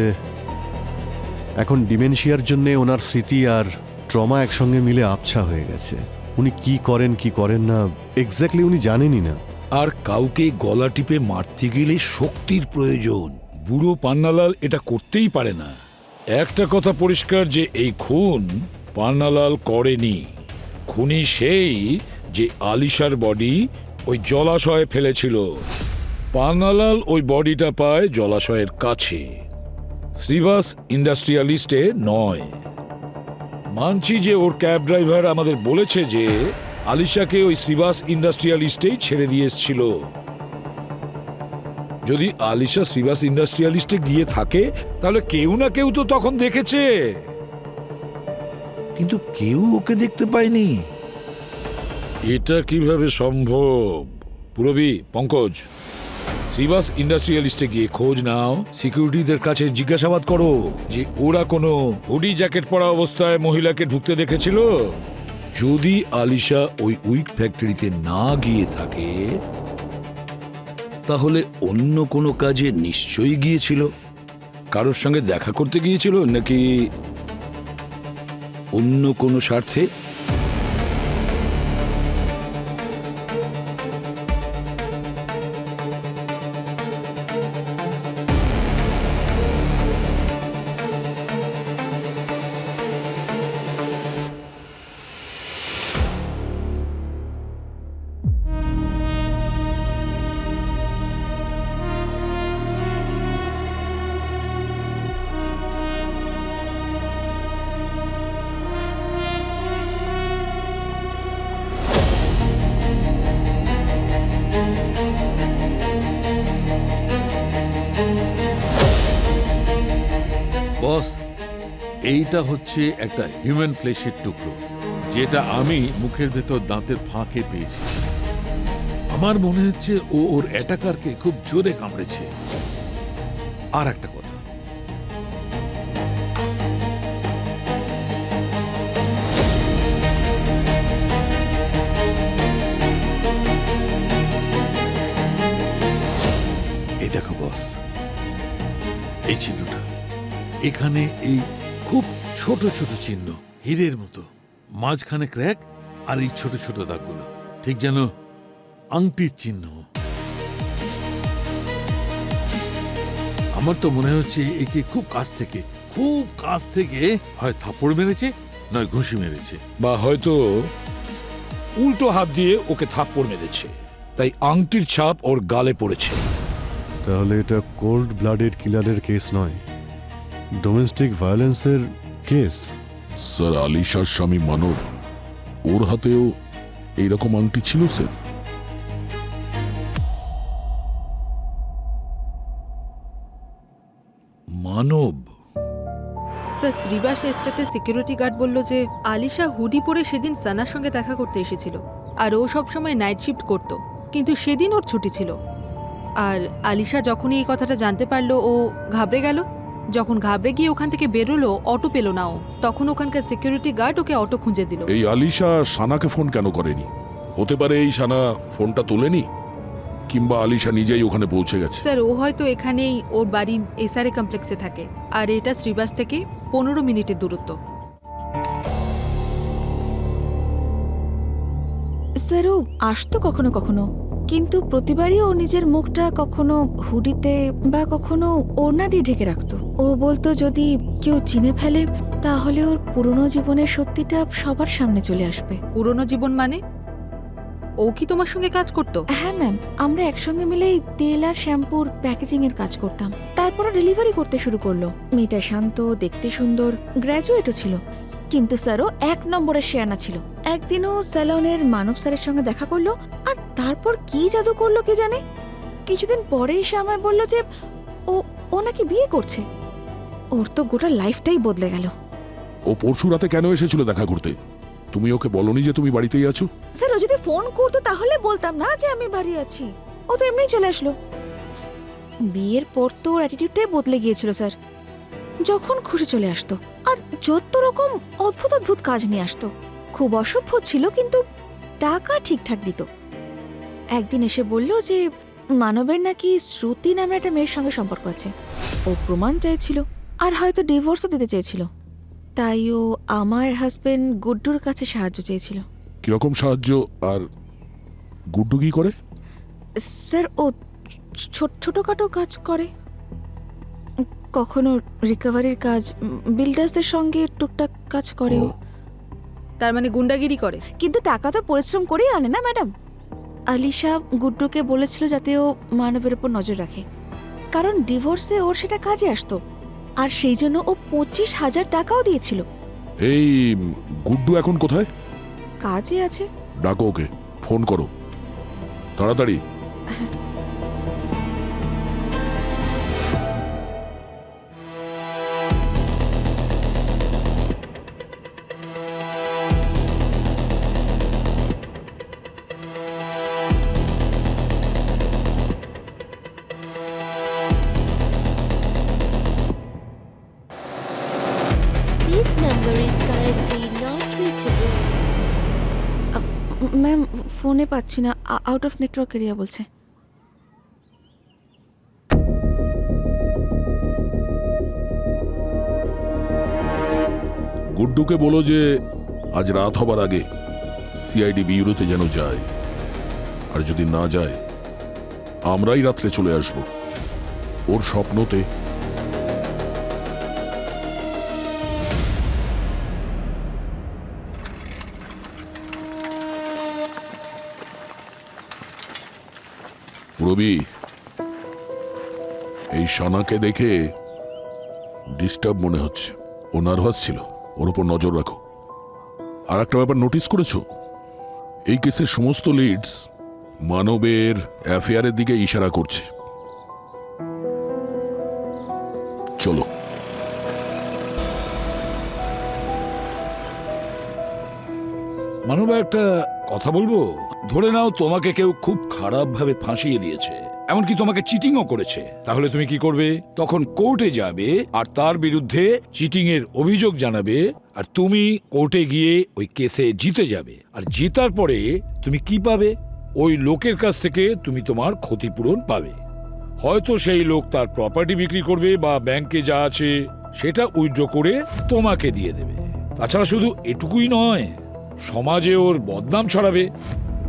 এখন ডিমেনশিয়ার জন্য ওনার স্মৃতি আর ট্রমা একসঙ্গে মিলে আবছা হয়ে গেছে। উনি কি করেন না এক্স্যাক্টলি উনি জানেনই না। আর কাউকে গলা টিপে মারতে গেলে শক্তির প্রয়োজন। বুড়ো পান্নালাল এটা করতেই পারে না। একটা কথা পরিষ্কার যে এই খুন পান্নালাল করেনি। খুনি সেই যে আলিশার বডি ওই জলাশয়ে ফেলেছিল। পান্নালাল ওই বডিটা পায় জলাশয়ের কাছে, শ্রীবাস ইন্ডাস্ট্রিয়ালিস্টে নয়। মানছি যে ওর ক্যাব ড্রাইভার আমাদের বলেছে যে আলিশাকে ওই শ্রীবাস ইন্ডাস্ট্রিয়ালিস্টেই ছেড়ে দিয়ে এসেছিল। যদি আলিশা শ্রীবাস ইন্ডাস্ট্রিয়ালিস্টে গিয়ে থাকে তাহলে কেউ না কেউ তো তখন দেখেছে, কিন্তু কেউ ওকে দেখতে পায়নি। এটা কিভাবে সম্ভব? পুরবী, পঙ্কজ, শ্রীবাস ইন্ডাস্ট্রিয়ালিস্টে গিয়ে খোঁজ নাও, সিকিউরিটিদের কাছে জিজ্ঞাসাবাদ করো যে ওরা কোনো হুডি জ্যাকেট পরা অবস্থায় মহিলাকে ঢুকতে দেখেছিল। যদি আলিশা ওই উইক ফ্যাক্টরিতে না গিয়ে থাকে তাহলে অন্য কোনো কাজে নিশ্চয়ই গিয়েছিল। কারোর সঙ্গে দেখা করতে গিয়েছিল নাকি অন্য কোনো স্বার্থে? বস, এইটা হচ্ছে একটা হিউম্যান ফ্লেশের টুকরো, যেটা আমি মুখের ভেতর দাঁতের ফাঁকে পেয়েছি। আমার মনে হচ্ছে ও ওর অ্যাটাকারকে খুব জোরে কামড়েছে। আর একটা কথা, এই দেখো বস, এই চিহ্নটা এখানে, এই খুব ছোট ছোট চিহ্ন, হীরের মতো, মাঝখানে ক্র্যাক, আর এই ছোট ছোট দাগগুলো ঠিক যেন আংটির চিহ্ন। আমার তো মনে হচ্ছে একে খুব কাছ থেকে হয় থাপ্পড় মেরেছে, নয় ঘুষি মেরেছে। বা হয়তো উল্টো হাত দিয়ে ওকে থাপ্পড় মেরেছে, তাই আংটির ছাপ ওর গালে পড়েছে। তাহলে এটা কোল্ড ব্লাডেড কিলারের কেস নয়, ডোমেস্টিক ভায়োলেন্সের কেস। স্যার, আলিশার স্বামী মানব, ওর হাতেও এইরকম আংটি ছিল স্যার। মানব? স্যার, শ্রীবাস এস্টেটের সিকিউরিটি গার্ড বলল যে আলিশা হুডি পরে সেদিন সানার সঙ্গে দেখা করতে এসেছিল, আর ও সবসময় নাইট শিফট করত, কিন্তু সেদিন ওর ছুটি ছিল। আর আলিশা যখনই এই কথাটা জানতে পারলো, ও ঘাবড়ে গেল। যখন ঘাবড়ে গিয়ে ওখান থেকে বেরোলো, অটো পেল না ও, তখন ওখানকার সিকিউরিটি গার্ড ওকে অটো খুঁজে দিল। এই আলিশা সানাকে ফোন কেন করেনি? হতে পারে এই সানা ফোনটা তোলেনি, কিংবা আলিশা নিজেই ওখানে পৌঁছে গেছে। স্যার, ও হয়তো এখানেই ওর বাড়ির এসআরএ কমপ্লেক্সে থাকে, আর এটা শ্রীবাস থেকে 15 মিনিটের দূরত্ব। স্যার, ও আসতো কখনো কখনো, কিন্তু প্রতিবারই ও নিজের মুখটা কখনো হুডিতে বা কখনো ওড়না দিয়ে ঢেকে রাখতো। ও বলতো যদি কেউ চিনে ফেলে তাহলে ওর পুরনো জীবনের সত্যিটা সবার সামনে চলে আসবে। পুরনো জীবন মানে? ও কি তোমার সঙ্গে কাজ করতো? হ্যাঁ ম্যাম, আমরা একসঙ্গে মিলেই তেল আর শ্যাম্পুর প্যাকেজিং এর কাজ করতাম। তারপর ডেলিভারি করতে শুরু করলো। মেয়েটা শান্ত, দেখতে সুন্দর, গ্র্যাজুয়েটও ছিল, কিন্তু স্যারও 1 নম্বরের শেয়ানা ছিল। একদিনও স্যালনের মানব স্যারের সঙ্গে দেখা করলো, আর তারপর কি জাদু করলো কে জানে। কিছুদিন পরেই সে আমায় বললো যে ও নাকি বিয়ে করছে। ওর তো গোটা লাইফটাই বদলে গেল। ও পরশু রাতে কেন এসেছিল দেখা করতে? তুমি ওকে বলনি যে তুমি বাড়িতেই আছো? স্যার, ও যদি ফোন করতো তাহলে বলতাম না যে আমি বাড়ি আছি। ও তো এমনিই চলে আসলো। বিয়ের পর তো ওর অ্যাটিটিউডটাই বদলে গিয়েছিল স্যার। যখন খুশি চলে আসতো, আর যত রকম অদ্ভুত অদ্ভুত কাজ নিয়ে আসতো। খুব অসভ্য ছিল, কিন্তু টাকা ঠিকঠাক দিত। একদিন এসে বলল যে মানবের নাকি শ্রুতি নামে একটা মেয়ের সঙ্গে সম্পর্ক আছে। ও প্রমাণ চাইছিল, আর হয়তো ডিভোর্সও দিতে চেয়েছিল। তাই ও আমার হাজবেন্ড গুড্ডুর কাছে সাহায্য চেয়েছিল। কিরকম সাহায্য? আর গুড্ডু কি করে? স্যার, ও ছোটখাটো কাজ করে, কখনো রিকভারির কাজ, বিল্ডার্সদের সঙ্গে টুকটাক কাজ করে ও। তার মানে গুন্ডাগিরি করে? কিন্তু টাকা তো পরিশ্রম করেই আনে না ম্যাডাম। আলিশা গুড্ডুকে বলেছিল যাতে ও মানবের উপর নজর রাখে, কারণ ডিভোর্সে ওর সেটা কাজে আসতো, আর সেই জন্য ও 25,000 টাকাও দিয়েছিল। এই গুড্ডু এখন কোথায়? কাজে আছে। ডাকো ওকে, ফোন করো তাড়াতাড়ি। ম্যাম, ফোনে পাচ্ছি না, আউট অফ নেটওয়ার্ক এরিয়া বলছে। গুড্ডুকে বলো যে আজ রাত হবার আগে সিআইডি বিউরোতে যেন যায়, আর যদি না যায় আমরাই রাত্রে চলে আসব ওর স্বপ্নতে। রবি, এই সানাকে দেখে ডিস্টার্ব মনে হচ্ছে। ও নার্ভাস ছিল, ওর উপর নজর রাখো। আর একটা ব্যাপার নোটিস করেছো? এই কেসের সমস্ত লিডস মানবের অ্যাফেয়ারের দিকে ইশারা করছে। চলো। মানবা একটা কথা বলবো, ধরে নাও তোমাকে কেউ খুব খারাপভাবে ফাঁসিয়ে দিয়েছে, এমনকি তোমাকে চিটিংও করেছে, তাহলে তুমি কি করবে? তখন কোর্টে যাবে আর তার বিরুদ্ধে চিটিং এর অভিযোগ জানাবে, আর তুমি কোর্টে গিয়ে ওই কেসে জিতে যাবে। আর জেতার পরে তুমি কি পাবে? ওই লোকের কাছ থেকে তুমি তোমার ক্ষতিপূরণ পাবে। হয়তো সেই লোক তার প্রপার্টি বিক্রি করবে বা ব্যাংকে যা আছে সেটা উইথড্র করে তোমাকে দিয়ে দেবে। তাছাড়া শুধু এটুকুই নয়, সমাজে ওর বদনাম ছড়াবে।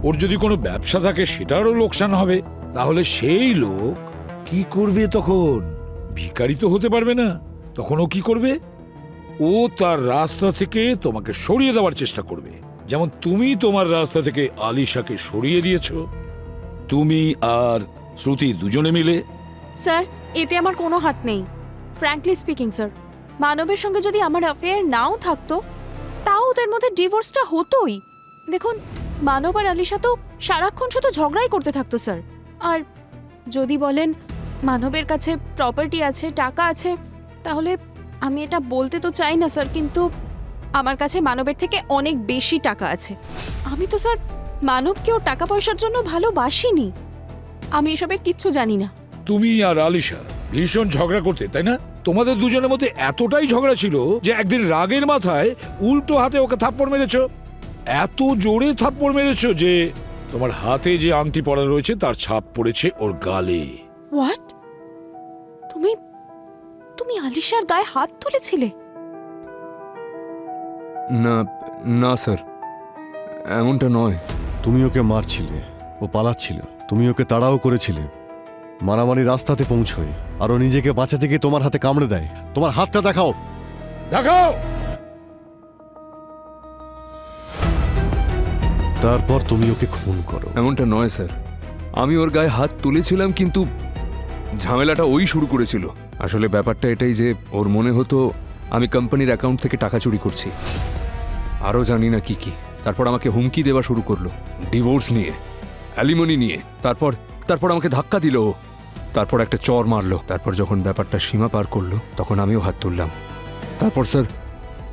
ওর যদি কোনো ব্যবসা থাকে সেটারও লোকসান হবে। তাহলে সেই লোক কি করবে তখন? ভিখারি তো হতে পারবে না। তখন ও কি করবে? ও তার রাস্তা থেকে তোমাকে সরিয়ে দেওয়ার চেষ্টা করবে, যেমন তুমি তোমার রাস্তা থেকে আলিশাকে সরিয়ে দিয়েছো, তুমি আর শ্রুতি দুজনে মিলে। স্যার, এতে আমার কোনো হাত নেই। ফ্র্যাঙ্কলি স্পিকিং স্যার, মানবের সঙ্গে যদি আমার অ্যাফেয়ার নাও থাকতো, তাও ওদের মধ্যে ডিভোর্সটা হতোই। দেখুন, মানব আর আলিশা তো সারাক্ষণ শুধু ঝগড়াই করতে থাকতো স্যার। আর যদি বলেন মানবের কাছে প্রপার্টি আছে, টাকা আছে, তাহলে আমি এটা বলতে তো চাই না স্যার, কিন্তু আমার কাছে মানবের থেকে অনেক বেশি টাকা আছে। আমি তো স্যার মানবকেও টাকা পয়সার জন্য ভালোবাসিনি। আমি এসবের কিচ্ছু জানি না। তুমি আর আলিশা ভীষণ ঝগড়া করতে, তাই না? তোমাদের দুজনের মধ্যে এতটাই ঝগড়া ছিল যে একদিন রাগের মাথায় উল্টো হাতে ওকে থাপ্পড় মেরেছো। এত জোরে থাপ্পড় মেরেছো যে তোমার হাতে যে আংটি পরা রয়েছে তার ছাপ পড়েছে ওর গালে। হোয়াট? তুমি তুমি আলিশার গায়ে হাত তুলেছিলে? না না স্যার, এমনটা নয়। তুমি ওকে মারছিলে, ও পালাচ্ছিল, তুমি ওকে তাড়াও করেছিলে। মারামারি রাস্তাতে পৌঁছয় আর ও নিজেকে বাঁচাতে গিয়ে তোমার হাতে কামড়ে দেয়। তোমার হাতটা দেখাও। দেখাও। তারপর তুমি ওকে খুন করো। এমনটা নয় স্যার, আমি ওর গায়ে হাত তুলেছিলাম, কিন্তু ঝামেলাটা ওই শুরু করেছিল। আসলে ব্যাপারটা এটাই যে ওর মনে হতো আমি কোম্পানির অ্যাকাউন্ট থেকে টাকা চুরি করছি, আরও জানি না কি কি। তারপর আমাকে হুমকি দেওয়া শুরু করলো, ডিভোর্স নিয়ে, অ্যালিমনি নিয়ে। তারপর আমাকে ধাক্কা দিল, তারপর একটা চর মারলো। তারপর যখন ব্যাপারটা সীমা পার করলো তখন আমিও হাত তুললাম। তারপর স্যার,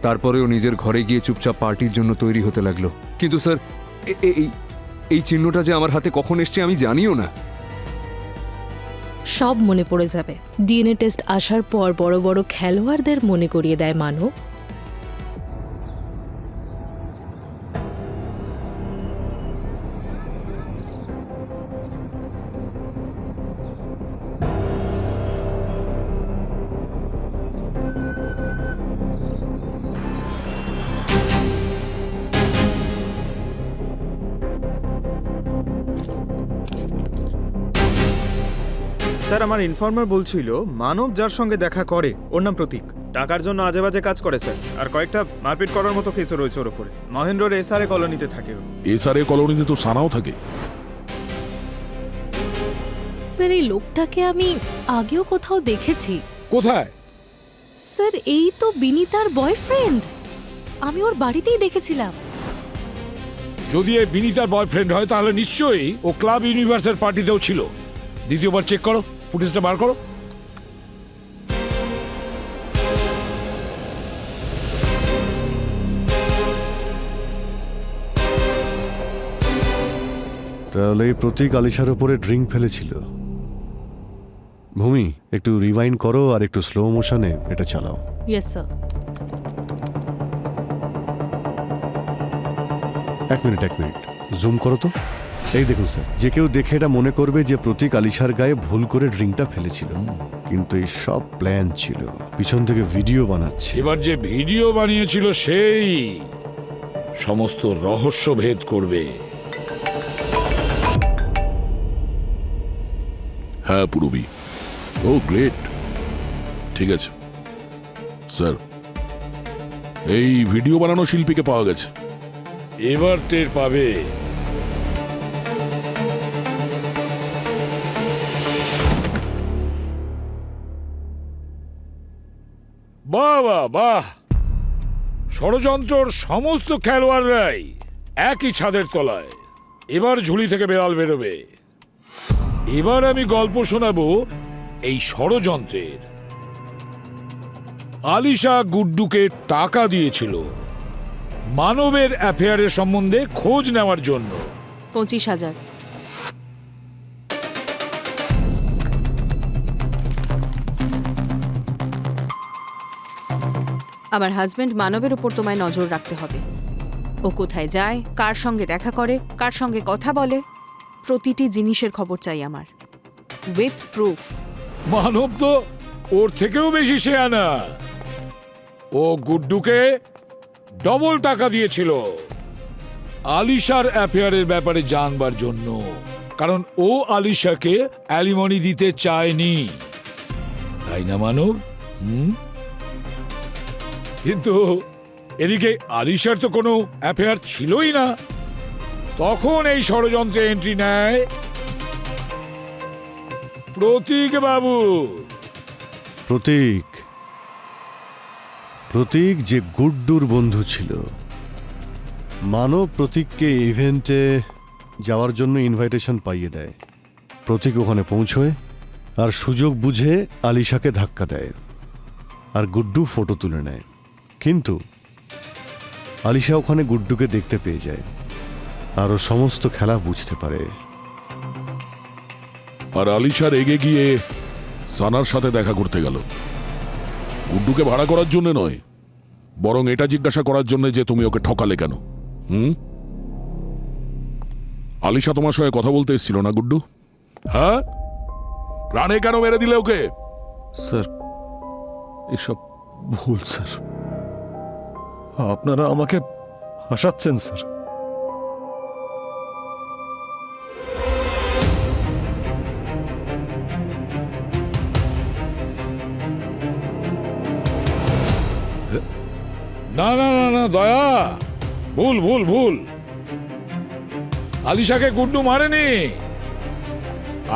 তারপরেও নিজের ঘরে গিয়ে চুপচাপ পার্টির জন্য তৈরি হতে লাগলো। কিন্তু স্যার, এই চিহ্নটা যে আমার হাতে কখন এসছে আমি জানিও না। সব মনে পড়ে যাবে। ডিএনএ টেস্ট আসার পর বড় বড় খেলোয়াড়দের মনে করিয়ে দেয় মানব। স্যার, আমার ইনফর্মার বলছিল মানব যার সঙ্গে দেখা করে ওর নাম প্রতীক। টাকার জন্য আজে বাজে কাজ করে স্যার, আর কয়েকটা মারপিট করার মতো কেসও রয়েছে ওর উপরে। মহেন্দ্রর এসআরএ কলোনিতে থাকে ও। এসআরএ কলোনিতে তো সানাও থাকে। স্যার, এই লোকটাকে আমি আগেও কোথাও দেখেছি। কোথায়? স্যার, এই তো বিনীতার বয়ফ্রেন্ড। আমি ওর বাড়িতেই দেখেছিলাম। যদি এই বিনীতার বয়ফ্রেন্ড হয় তাহলে নিশ্চয়ই ও ক্লাব ইউনিভার্সের পার্টিতেও ছিল। দ্বিতীয়বার চেক করো, ফুটেজটা বার করো। তাহলে এই প্রতীক আলিশার উপরে ড্রিঙ্ক ফেলেছিল। ভূমি, একটু রিওয়াইন্ড করো আর একটু স্লো মোশনে এটা চালাও। Yes sir. এক মিনিট জুম করো তো। এই দেখুন স্যার, যে কেউ দেখে এটা মনে করবে যে প্রতীক আলিশার গায়ে ভুল করে ড্রিঙ্কটা ফেলেছিল, কিন্তু এই সব প্ল্যান ছিল। পিছন থেকে ভিডিও বানাচ্ছে। এবার যে ভিডিও বানিয়েছিল সেই সমস্ত রহস্য ভেদ করবে। হ্যাঁ পুরবি। ও গ্রেট, ঠিক আছে স্যার। এই ভিডিও বানানো শিল্পীকে পাওয়া গেছে। এবার টের পাবে। বাহ বাহ বাহ, ষড়যন্ত্রর সমস্ত খেলোয়াড়রাই একই ছাদের তলায়। এবার ঝুলি থেকে বেড়াল বেরোবে। এবার আমি গল্প শোনাবো এই ষড়যন্ত্রের। আলিশা গুড্ডুকে টাকা দিয়েছিল, মানবের অ্যাফেয়ারের সম্বন্ধে খোঁজ নেওয়ার জন্য। 25,000। আমার হাজবেন্ড মানবের উপর তোমায় নজর রাখতে হবে। ও কোথায় যায়, কার সঙ্গে দেখা করে, কার সঙ্গে কথা বলে, প্রতিটি জিনিসের খবর চাই আমার, উইথ প্রুফ। মানব তো ওর থেকেও বেশি শেয়ানা। ও গুড্ডুকে ডবল টাকা দিয়েছিল আলিশার অ্যাফেয়ারের ব্যাপারে জানবার জন্য, কারণ ও আলিশাকে অ্যালিমনি দিতে চায়নি, তাই না মানব? কিন্তু এদিকে আলিশার তো কোনো অ্যাফেয়ার ছিলই না। তখন এই ষড়যন্ত্রে এন্ট্রি নেয় প্রতীক বাবু। প্রতীক প্রতীক যে গুড্ডুর বন্ধু ছিল। মানব প্রতীককে ইভেন্টে যাওয়ার জন্য ইনভাইটেশন পাইয়ে দেয়। প্রতীক ওখানে পৌঁছয় আর সুযোগ বুঝে আলিশাকে ধাক্কা দেয়, আর গুড্ডু ফটো তুলে নেয়। কিন্তু আলিশা ওখানে গুড্ডুকে দেখতে পেয়ে যায় আর ও সমস্ত খেলা বুঝতে পারে। আর আলিশা রেগে গিয়ে সানার সাথে দেখা করতে গেল, গুড্ডুকে ভাড়া করার জন্য নয়, বরং এটা জিজ্ঞাসা করার জন্য যে তুমি ওকে ঠকালে কেন। আলিশা তোমার সঙ্গে কথা বলতে এসেছিল না গুড্ডু? হ্যাঁ, প্রাণে কেন মেরে দিলে ওকে? স্যার, এসব ভুল স্যার। আপনারা আমাকে হাসাচ্ছেন স্যার। না না না না দয়া, ভুল ভুল ভুল। আলিশাকে গুড্ডু মারেনি,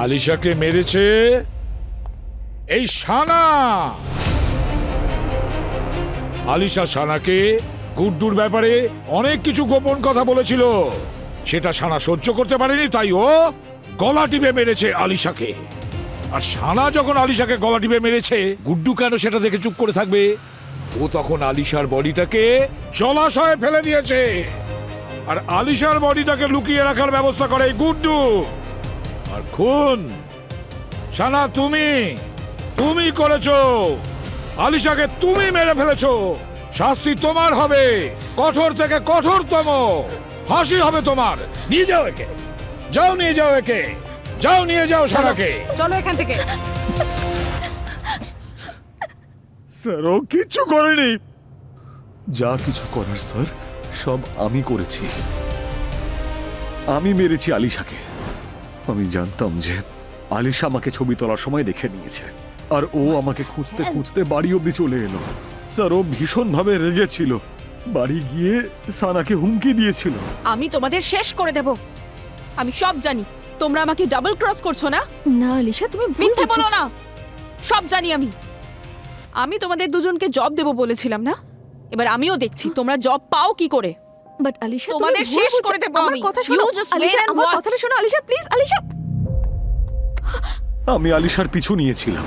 আলিশাকে মেরেছে এই সানা। আলিশা সানাকে গুড্ডুর ব্যাপারে অনেক কিছু গোপন কথা বলেছিল, সেটা সানা সহ্য করতে পারেনি, তাই ও গলা টিপে মেরেছে আলিশাকে। আর সানা যখন আলিশাকে গলা টিপে মেরেছে, গুড্ডু কেন সেটা দেখে চুপ করে থাকবে? ও তখন আলিশার বডিটাকে জলাশয়ে ফেলে দিয়েছে, আর আলিশার বডিটাকে লুকিয়ে রাখার ব্যবস্থা করে এই গুড্ডু। আর খুন সানা তুমি করেছো, আলিশাকে তুমি মেরে ফেলেছো। শাস্তি তোমার হবে, কঠোর থেকে কঠোরতম ফাঁসি হবে তোমার। নিয়ে যাও একে, যাও নিয়ে যাও একে, যাও নিয়ে যাও সানাকে। চলো এখান থেকে। স্যার, ও কিচ্ছু করেনি। যা কিছু করার স্যার সব আমি করেছি। আমি মেরেছি আলিশাকে। আমি জানতাম যে আলিশা আমাকে ছবি তোলার সময় দেখে নিয়েছে, আর ও আমাকে খুঁজতে খুঁজতে বাড়ি অবধি চলে এলো। স্যার, ও ভীষণভাবে রেগেছিল, বাড়ি গিয়ে সানাকে হুমকি দিয়েছিল। আমি তোমাদের শেষ করে দেব। আমি সব জানি, তোমরা আমাকে ডাবল ক্রস করছো না? না আলিশা, তুমি মিথ্যে বলো না, সব জানি আমি। আমি তোমাদের দুজনকে জব দেব বলেছিলাম না? এবার আমিও দেখছি তোমরা জব পাও কি করে। বাট আলিশা, তোমাদের শেষ করে দেব আমি। কথা শোনো, You just wait Alisha, and আমার watch. কথাটা শোনো আলিশা, প্লিজ আলিশা। আমি আলিশার পিছু নিয়েছিলাম।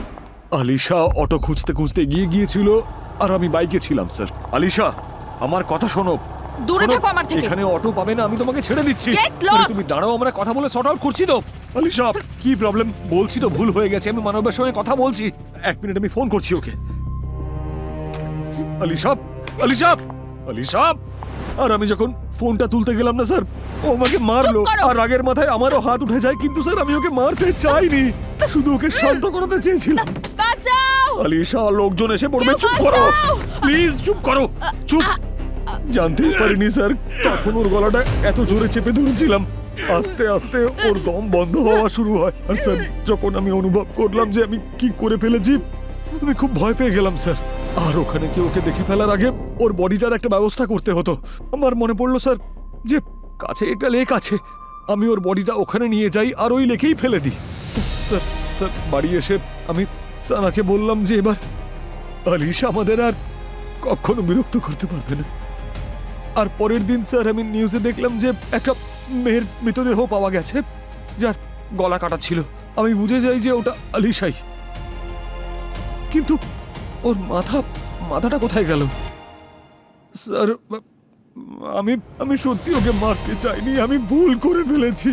আলিশা অটো খুঁজতে খুঁজতে গিয়েছিল, আর আমি বাইকে ছিলাম স্যার। আলিশা, আমার কথা শোনো। দূরে শোনো, থাকো আমার থেকে। এখানে অটো পাবে না, আমি তোমাকে ছেড়ে দিচ্ছি। Get lost! তুমি দাঁড়াও, আমরা কথা বলে সর্ট আউট করছি তো। আলিশা, কি প্রবলেম বলছি তো, ভুল হয়ে গেছে। আমি মানবের সঙ্গে কথা বলছি, 1 মিনিট আমি ফোন করছি ওকে। আলিশা, আলিশা, আলিশা। আর আমি যখন ফোনটা তুলতে গেলাম না স্যার, ও আমাকে মারলো। চুপ করো। আর রাগের মাথায় আমারও হাত উঠে যায়, কিন্তু স্যার আমি ওকে মারতে চাইনি, শুধু ওকে শান্ত করাতে চেয়েছিলাম। বাঁচাও! আলিশা, লোকজন এসে পড়বে। কেউ চুপ করো বাঁচাও! প্লিজ, চুপ করো, চুপ। জানতেই পারিনি স্যার কখন ওর গলাটা এত জোরে চেপে ধরেছিলাম। আস্তে আস্তে ওর দম বন্ধ হওয়া শুরু হয়। আর স্যার, যখন আমি অনুভব করলাম যে আমি কি করে ফেলেছি, আমি খুব ভয় পেয়ে গেলাম স্যার। আর ওখানে কি ওকে দেখে ফেলার আগে ওর বডিটার একটা ব্যবস্থা করতে হতো। আমার মনে পড়লো স্যার যে কাছে একটা লেক আছে, আমি ওর বডিটা ওখানে নিয়ে যাই আর ওই লেকেই ফেলে দিই। স্যার, স্যার বাড়ি এসে আমি সানাকে বললাম যে এবার আলিশা আমাদের আর কখনো বিরক্ত করতে পারবে না। আর পরের দিন স্যার আমি নিউজে দেখলাম যে একটা মেয়ের মৃতদেহ পাওয়া গেছে, যার গলা কাটা ছিল। আমি বুঝে যাই যে ওটা আলিশাই, কিন্তু ওর মাথাটা কোথায় গেল? স্যার, আমি আমি সত্যি ওকে মারতে চাইনি, আমি ভুল করে ফেলেছি।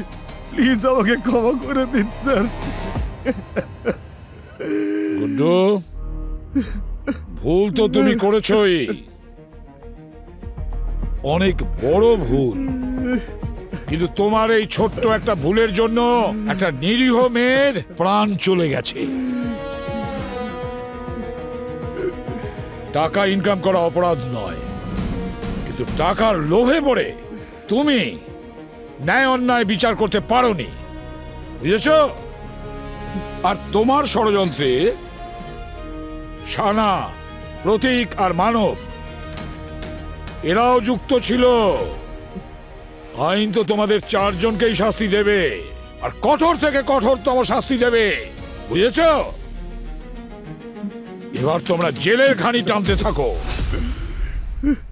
প্লিজ আমাকে ক্ষমা করে দিন স্যার। গুড্ডু, ভুল তো তুমি করেছই, অনেক বড় ভুল। কিন্তু তোমার এই ছোট্ট একটা ভুলের জন্য একটা নিরীহ মেয়ের প্রাণ চলে গেছে। টাকা ইনকাম করা অপরাধ নয়, কিন্তু টাকার লোভে পড়ে তুমি ন্যায় অন্যায় বিচার করতে পারোনি, বুঝেছ? আর তোমার ষড়যন্ত্রে শানা, প্রতীক আর মানব এরাও যুক্ত ছিল। আইন তো তোমাদের চারজনকেই শাস্তি দেবে, আর কঠোর থেকে কঠোরতম শাস্তি দেবে, বুঝেছ? এবার তোমরা জেলের ঘানি টানতে থাকো। you